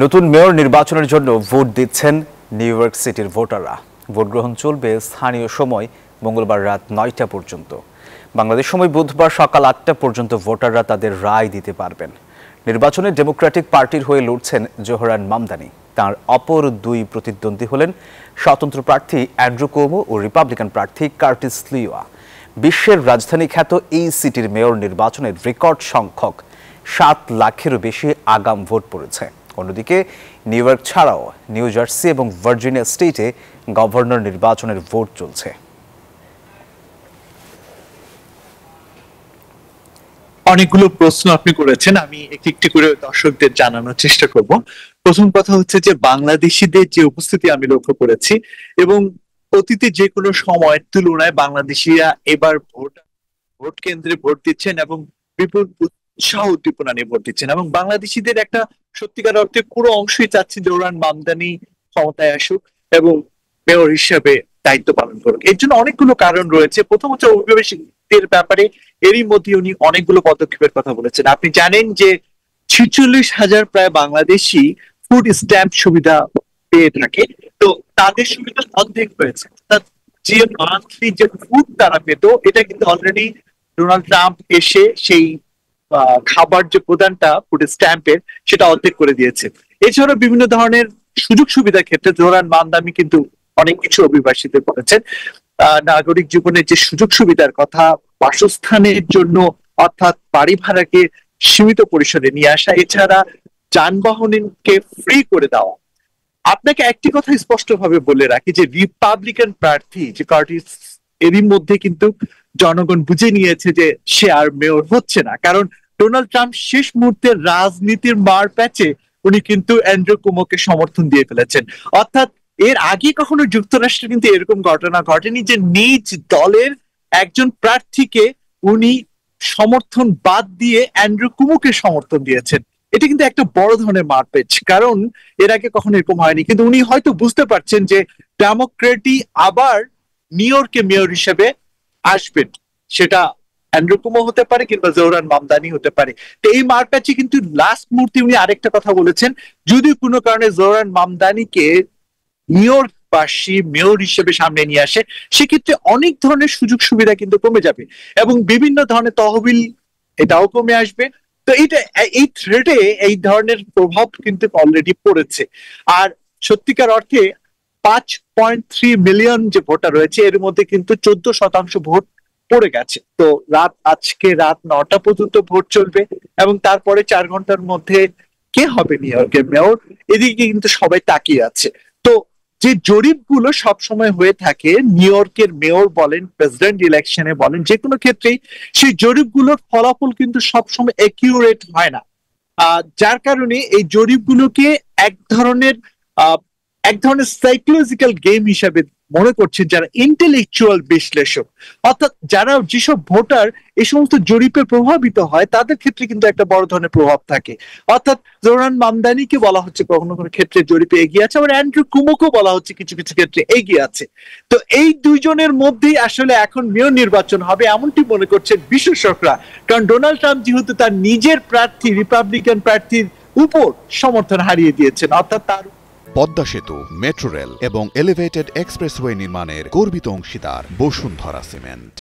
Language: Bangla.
নতুন মেয়র নির্বাচনের জন্য ভোট দিচ্ছেন নিউ ইয়র্ক সিটির ভোটাররা। ভোট গ্রহণ চলবে স্থানীয় সময় মঙ্গলবার রাত ৯টা পর্যন্ত। বাংলাদেশ সময় বুধবার সকাল ৮টা পর্যন্ত ভোটাররা তাদের রায় দিতে পারবেন। নির্বাচনে ডেমোক্রেটিক পার্টির হয়ে লড়ছেন জোহরান মামদানি। তার অপর দুই প্রতিদ্বন্দ্বী হলেন স্বতন্ত্র প্রার্থী অ্যান্ড্রু কুওমো ও রিপাবলিকান প্রার্থী কার্টিস লিওয়া। বিশ্বের রাজধানী খ্যাত এই সিটির মেয়র নির্বাচনের রেকর্ড সংখ্যক ৭ লাখেরও বেশি আগাম ভোট পড়েছে। অন্যদিকে নিউ ইয়র্ক ছাড়াও নিউ জার্সি এবং ভার্জিনিয়া স্টেটে গভর্নর নির্বাচনের ভোট চলছে। অনেকগুলো প্রশ্ন আপনি করেছেন, আমি একটি একটি করে দর্শকদের জানানোর চেষ্টা করব। প্রথম কথা হচ্ছে যে বাংলাদেশিদের যে উপস্থিতি আমি লক্ষ্য করেছি এবং অতীতে যে কোনো সময়ের তুলনায় বাংলাদেশিরা এবার ভোট কেন্দ্রে ভোট দিচ্ছেন এবং বিপুল উৎসাহ উদ্দীপনা নিয়ে ভোট দিচ্ছেন এবং বাংলাদেশিদের একটা সত্যিকার অর্থে পুরো অংশই চাচ্ছেন জোহরান মামদানি ক্ষমতায় আসুক এবং মেয়র হিসেবে দায়িত্ব পালন করুক। এর জন্য অনেকগুলো কারণ রয়েছে। প্রথম হচ্ছে অভিবাসীদের ব্যাপারে এরই মধ্যে উনি অনেকগুলো পদক্ষেপের কথা বলেছেন। আপনি জানেন যে ৪৬,০০০ প্রায় বাংলাদেশি ফুড স্ট্যাম্প সুবিধা পেয়ে থাকে, তো তাদের সুবিধা অর্ধেক হয়েছে। অর্থাৎ যে মান্থলি যে ফুড তারা পেত, এটা কিন্তু অলরেডি ডোনাল্ড ট্রাম্প এসে সেই খাবার যে প্রদানটা ফুড স্ট্যাম্পের সেটা অর্ধেক করে দিয়েছে। এছাড়াও বিভিন্ন ধরনের সুযোগ সুবিধার ক্ষেত্রে জোহরান মামদানি কিন্তু অনেক কিছু অভিবাসীদের করেছেন। নাগরিক জীবনের যে সুযোগ সুবিধার কথা, বাসস্থানের জন্য অর্থাৎ বাড়ি ভাড়াকে সীমিত পরিসরে নিয়ে আসা, এছাড়া যানবাহনকে ফ্রি করে দেওয়া। আপনাকে একটি কথা স্পষ্ট ভাবে বলে রাখি যে রিপাবলিকান প্রার্থী যে কার্টিস, এরই মধ্যে কিন্তু জনগণ বুঝে নিয়েছে যে সে আর মেয়র হচ্ছে না, কারণ ডোনাল্ড ট্রাম্প শেষ মুহূর্তে রাজনীতির মার প্যাচে উনি কিন্তু অ্যান্ড্রু কুওমোকে সমর্থন দিয়ে ফেলেছেন। অর্থাৎ এর আগে কখনো যুক্তরাষ্ট্রে কিন্তু এরকম ঘটনা ঘটেনি যে নিজ দলের একজন প্রার্থীকে উনি সমর্থন বাদ দিয়ে অ্যান্ড্রু কুওমোকে সমর্থন দিয়েছেন। এটা কিন্তু একটা বড় ধরনের মারপ্যাচ, কারণ এর আগে কখনো এরকম হয়নি। কিন্তু উনি হয়তো বুঝতে পারছেন যে ডেমোক্রেটই আবার নিউ ইয়র্কে মেয়র হিসেবে আসবেন, সেটা অ্যান্ড্রু কুওমো হতে পারে কিংবা জোহরান মামদানি হতে পারে। তো এই মারপ্যাচে কিন্তু লাস্ট মুহূর্তে উনি আরেকটা কথা বলেছেন, যদি কোনো কারণে জোহরান মামদানিকে নিউ ইয়র্কবাসী মেয়র হিসেবে সামনে নিয়ে আসে, সেক্ষেত্রে অনেক ধরনের সুযোগ সুবিধা কিন্তু কমে যাবে এবং বিভিন্ন ধরনের তহবিল এটাও কমে আসবে। তো এই থ্রেডে এই ধরনের প্রভাব কিন্তু অলরেডি পড়েছে। আর সত্যিকার অর্থে 5.3 মিলিয়ন যে ভোটার রয়েছে, এর মধ্যে কিন্তু 14% ভোট পড়ে গেছে। তো আজকে রাত 9টা পর্যন্ত ভোট চলবে এবং তারপরে 4 ঘন্টার মধ্যে কে হবে নিউ ইয়র্কের মেয়র, এদিকে কিন্তু সবাই তাকিয়ে আছে। তো যে জরিপগুলো সবসময় হয়ে থাকে নিউ ইয়র্কের মেয়র বলেন, প্রেসিডেন্ট ইলেকশনে বলেন, যে কোনো ক্ষেত্রেই সেই জরিপগুলোর ফলাফল কিন্তু সবসময় একিউরেট হয় না। যার কারণে এই জরিপগুলোকে এক ধরনের সাইকোলজিক্যাল গেম হিসাবে মনে করছেন যারা ইন্টেলেকচুয়াল বিশ্লেষক, অর্থাৎ যারা যেসব ভোটার এই সমস্ত জরিপে প্রভাবিত হয় তাদের ক্ষেত্রে কিন্তু একটা বড় ধরনের প্রভাব থাকে। অর্থাৎ জোহরান মামদানিকে বলা হচ্ছে কখনো কোনো ক্ষেত্রে জরিপে এগিয়ে আছে, আবার অ্যান্ড্রু কুওমোকে বলা হচ্ছে কিছু কিছু ক্ষেত্রে এগিয়ে আছে। তো এই দুইজনের মধ্যেই আসলে এখন মেয়র নির্বাচন হবে এমনটি মনে করছেন বিশেষজ্ঞরা, কারণ ডোনাল্ড ট্রাম্প যেহেতু তার নিজের প্রার্থী রিপাবলিকান প্রার্থীর উপর সমর্থন হারিয়ে দিয়েছেন, অর্থাৎ তার পদ্মা সেতু, মেট্রো রেল এবং এলিভেটেড এক্সপ্রেসওয়ে নির্মাণের গর্বিত অংশীদার বসুন্ধরা সিমেন্ট।